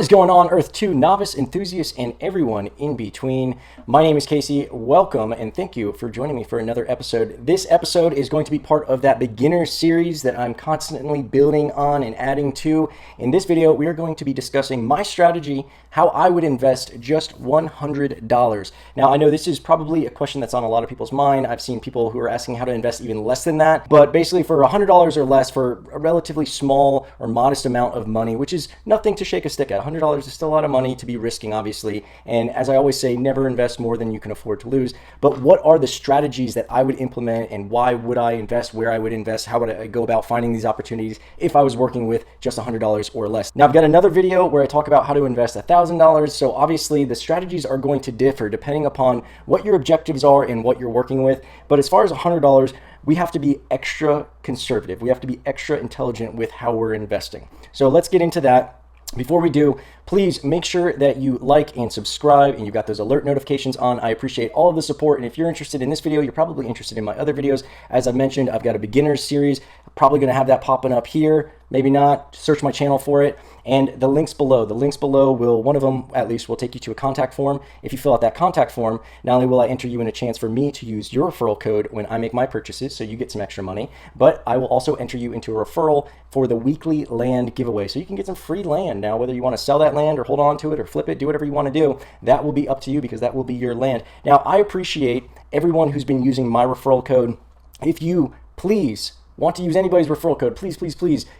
What is going on, Earth2 novice, enthusiasts, and everyone in between? My name is Casey. Welcome and thank you for joining me for another episode. This episode is going to be part of that beginner series that I'm constantly building on and adding to. In this video, we are going to be discussing my strategy, how I would invest just $100. Now, I know this is probably a question that's on a lot of people's mind. I've seen people who are asking how to invest even less than that, but basically for $100 or less for a relatively small or modest amount of money, which is nothing to shake a stick at. $100 is still a lot of money to be risking, obviously. And as I always say, never invest more than you can afford to lose. But what are the strategies that I would implement, and why would I invest, where I would invest, how would I go about finding these opportunities if I was working with just $100 or less? Now, I've got another video where I talk about how to invest $1,000. So obviously the strategies are going to differ depending upon what your objectives are and what you're working with. But as far as $100, we have to be extra conservative. We have to be extra intelligent with how we're investing. So let's get into that. Before we do, please make sure that you like and subscribe and you've got those alert notifications on. I appreciate all of the support. And if you're interested in this video, you're probably interested in my other videos. As I mentioned, I've got a beginners series. I'm probably going to have that popping up here. Maybe not. Search my channel for it. And the links below will, one of them at least, will take you to a contact form. If you fill out that contact form, not only will I enter you in a chance for me to use your referral code when I make my purchases, so you get some extra money, but I will also enter you into a referral for the weekly land giveaway. So you can get some free land. Now, whether you want to sell that land or hold on to it or flip it, do whatever you want to do, that will be up to you because that will be your land. Now, I appreciate everyone who's been using my referral code. If you please want to use anybody's referral code, please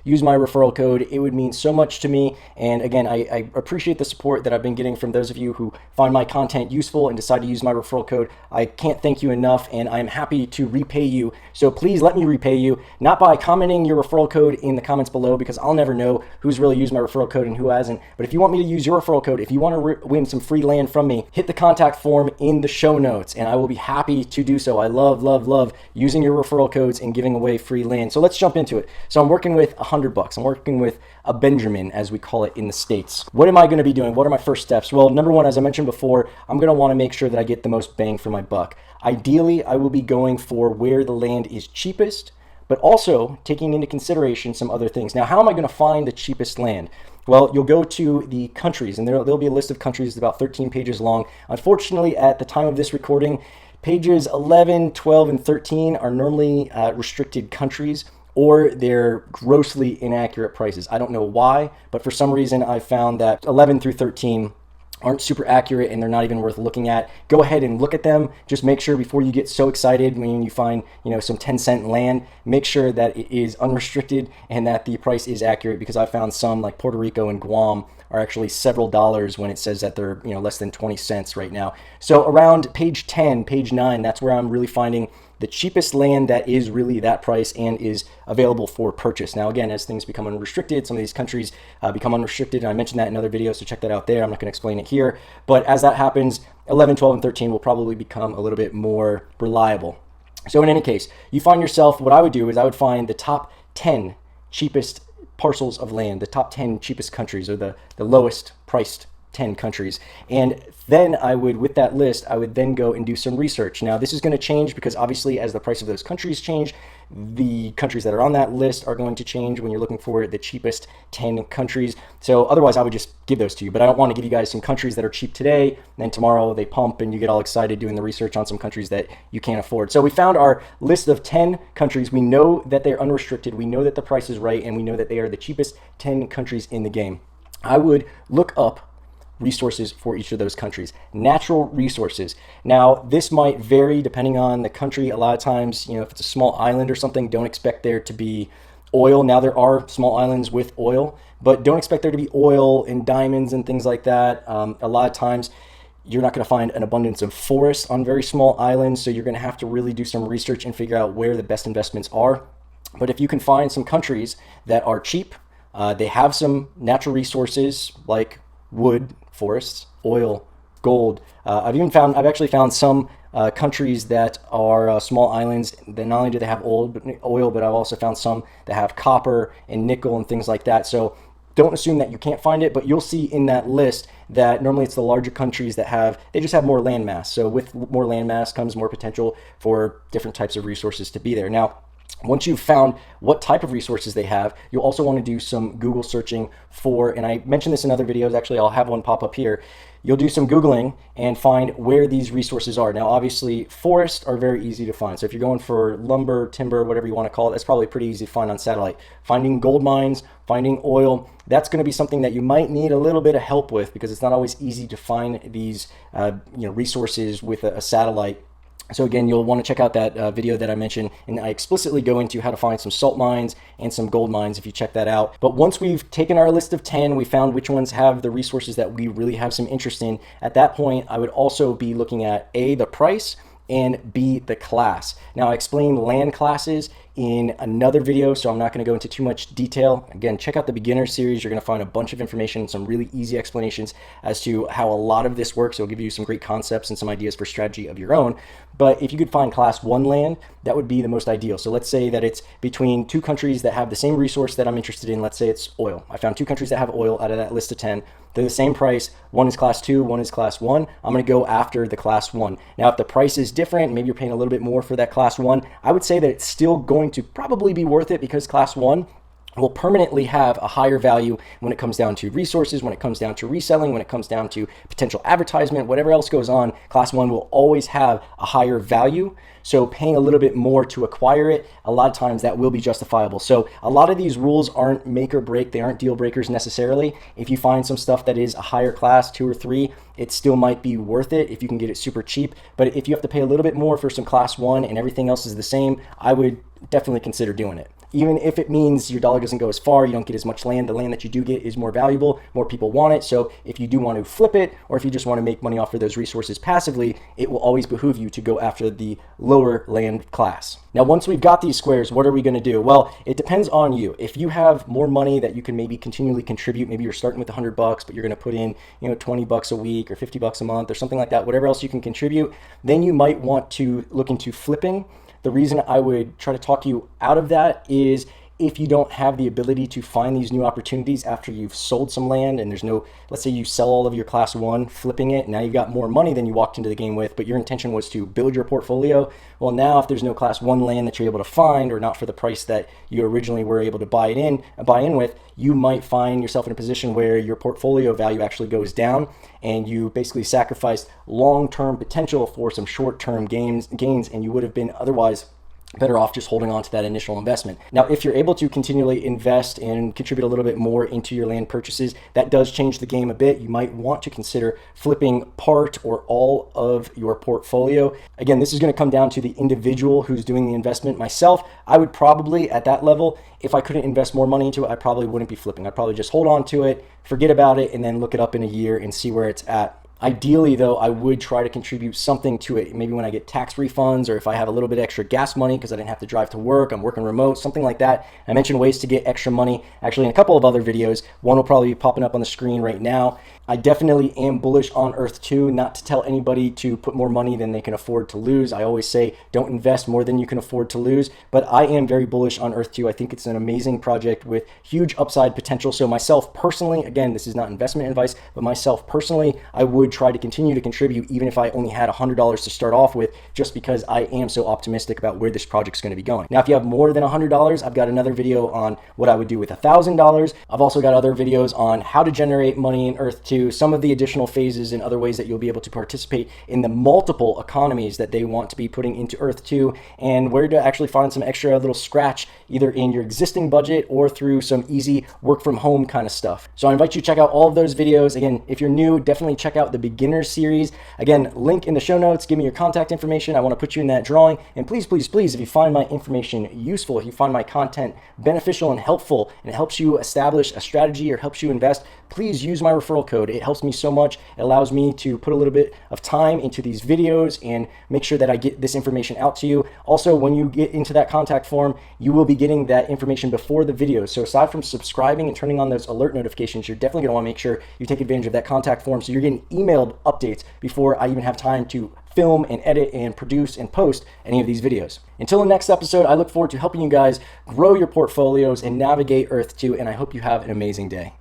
use my referral code. It would mean so much to me. And again, I appreciate the support that I've been getting from those of you who find my content useful and decide to use my referral code. I can't thank you enough, and I'm happy to repay you. So please let me repay you, not by commenting your referral code in the comments below, because I'll never know who's really used my referral code and who hasn't. But if you want me to use your referral code, if you want to win some free land from me, hit the contact form in the show notes, and I will be happy to do so. I love using your referral codes and giving away free land. So let's jump into it. So I'm working with $100. I'm working with a Benjamin, as we call it in the States. What am I going to be doing? What are my first steps? Well, number one, as I mentioned before, I'm going to want to make sure that I get the most bang for my buck. Ideally, I will be going for where the land is cheapest, but also taking into consideration some other things. Now, how am I going to find the cheapest land? Well, you'll go to the countries, and there'll be a list of countries about 13 pages long. Unfortunately, at the time of this recording, pages 11, 12, and 13 are normally restricted countries, or they're grossly inaccurate prices. I don't know why, but for some reason I found that 11 through 13 aren't super accurate and they're not even worth looking at. Go ahead and look at them. Just make sure before you get so excited when you find, some 10-cent land, make sure that it is unrestricted and that the price is accurate, because I found some like Puerto Rico and Guam are actually several dollars when it says that they're less than 20 cents right now. So around page 10, page 9, that's where I'm really finding the cheapest land that is really that price and is available for purchase. Now, again, as things become unrestricted, some of these countries become unrestricted, and I mentioned that in other videos, so check that out there. I'm not going to explain it here, but as that happens, 11, 12, and 13 will probably become a little bit more reliable. So in any case, you find yourself, what I would do is I would find the top 10 cheapest parcels of land, the top 10 cheapest countries, or the lowest priced 10 countries. And then I would, with that list, I would then go and do some research. Now, this is going to change because obviously as the price of those countries change, the countries that are on that list are going to change when you're looking for the cheapest 10 countries. So otherwise I would just give those to you, but I don't want to give you guys some countries that are cheap today, and then tomorrow they pump and you get all excited doing the research on some countries that you can't afford. So we found our list of 10 countries. We know that they're unrestricted. We know that the price is right, and we know that they are the cheapest 10 countries in the game. I would look up resources for each of those countries. Natural resources. Now, this might vary depending on the country. A lot of times, if it's a small island or something, don't expect there to be oil. Now, there are small islands with oil, but don't expect there to be oil and diamonds and things like that. A lot of times, you're not going to find an abundance of forests on very small islands, so you're going to have to really do some research and figure out where the best investments are. But if you can find some countries that are cheap, they have some natural resources like wood, forests, oil, gold. I've actually found some countries that are small islands that not only do they have oil, but I've also found some that have copper and nickel and things like that. So don't assume that you can't find it, but you'll see in that list that normally it's the larger countries that they just have more land mass. So with more land mass comes more potential for different types of resources to be there. Now, Once you've found what type of resources they have, you'll also want to do some Google searching for, and I mentioned this in other videos, actually I'll have one pop up here. You'll do some Googling and find where these resources are. Now, obviously, forests are very easy to find. So if you're going for lumber, timber, whatever you want to call it, that's probably pretty easy to find on satellite. Finding gold mines, finding oil, that's going to be something that you might need a little bit of help with, because it's not always easy to find these resources with a satellite. So again, you'll want to check out that video that I mentioned, and I explicitly go into how to find some salt mines and some gold mines if you check that out. But once we've taken our list of 10, we found which ones have the resources that we really have some interest in. At that point, I would also be looking at A, the price, and B, the class. Now, I explained land classes in another video, so I'm not going to go into too much detail. Again, check out the beginner series. You're going to find a bunch of information, some really easy explanations as to how a lot of this works. It'll give you some great concepts and some ideas for strategy of your own. But if you could find class 1 land, that would be the most ideal. So let's say that it's between 2 countries that have the same resource that I'm interested in. Let's say it's oil. I found 2 countries that have oil out of that list of 10. They're the same price. One is class 2, one is class 1. I'm going to go after the class 1. Now, if the price is different, maybe you're paying a little bit more for that class 1, I would say that it's still going to probably be worth it, because class 1 will permanently have a higher value when it comes down to resources, when it comes down to reselling, when it comes down to potential advertisement, whatever else goes on. Class 1 will always have a higher value. So paying a little bit more to acquire it, a lot of times that will be justifiable. So a lot of these rules aren't make or break. They aren't deal breakers necessarily. If you find some stuff that is a higher class, 2 or 3, it still might be worth it if you can get it super cheap. But if you have to pay a little bit more for some class 1 and everything else is the same, I would definitely consider doing it. Even if it means your dollar doesn't go as far, you don't get as much land, the land that you do get is more valuable, more people want it. So if you do want to flip it, or if you just want to make money off of those resources passively, it will always behoove you to go after the lower land class. Now, once we've got these squares, what are we going to do? Well, it depends on you. If you have more money that you can maybe continually contribute, maybe you're starting with $100, but you're going to put in, $20 a week or $50 a month or something like that, whatever else you can contribute, then you might want to look into flipping. The reason I would try to talk you out of that is if you don't have the ability to find these new opportunities after you've sold some land and there's no, let's say you sell all of your class 1, flipping it, now you've got more money than you walked into the game with, but your intention was to build your portfolio. Well, now if there's no class 1 land that you're able to find, or not for the price that you originally were able to buy in with, you might find yourself in a position where your portfolio value actually goes down, and you basically sacrificed long-term potential for some short-term gains, and you would have been otherwise better off just holding on to that initial investment. Now, if you're able to continually invest and contribute a little bit more into your land purchases, that does change the game a bit. You might want to consider flipping part or all of your portfolio. Again, this is going to come down to the individual who's doing the investment. Myself, I would probably, at that level, if I couldn't invest more money into it, I probably wouldn't be flipping. I'd probably just hold on to it, forget about it, and then look it up in a year and see where it's at. Ideally, though, I would try to contribute something to it. Maybe when I get tax refunds, or if I have a little bit extra gas money because I didn't have to drive to work, I'm working remote, something like that. I mentioned ways to get extra money actually in a couple of other videos. One will probably be popping up on the screen right now. I definitely am bullish on Earth2, not to tell anybody to put more money than they can afford to lose. I always say don't invest more than you can afford to lose, but I am very bullish on Earth2. I think it's an amazing project with huge upside potential. So myself personally, again, this is not investment advice, but myself personally, I would try to continue to contribute even if I only had $100 to start off with, just because I am so optimistic about where this project's going to be going. Now, if you have more than $100, I've got another video on what I would do with $1,000. I've also got other videos on how to generate money in Earth2, some of the additional phases and other ways that you'll be able to participate in the multiple economies that they want to be putting into Earth2, and where to actually find some extra little scratch either in your existing budget or through some easy work from home kind of stuff. So I invite you to check out all of those videos. Again, if you're new, definitely check out the beginner series. Again, link in the show notes. Give me your contact information. I want to put you in that drawing. And please, please, please, if you find my information useful, if you find my content beneficial and helpful, and it helps you establish a strategy or helps you invest, please use my referral code. It helps me so much. It allows me to put a little bit of time into these videos and make sure that I get this information out to you. Also, when you get into that contact form, you will be getting that information before the video. So aside from subscribing and turning on those alert notifications, you're definitely going to want to make sure you take advantage of that contact form, so you're getting emailed updates before I even have time to film and edit and produce and post any of these videos. Until the next episode, I look forward to helping you guys grow your portfolios and navigate Earth2, and I hope you have an amazing day.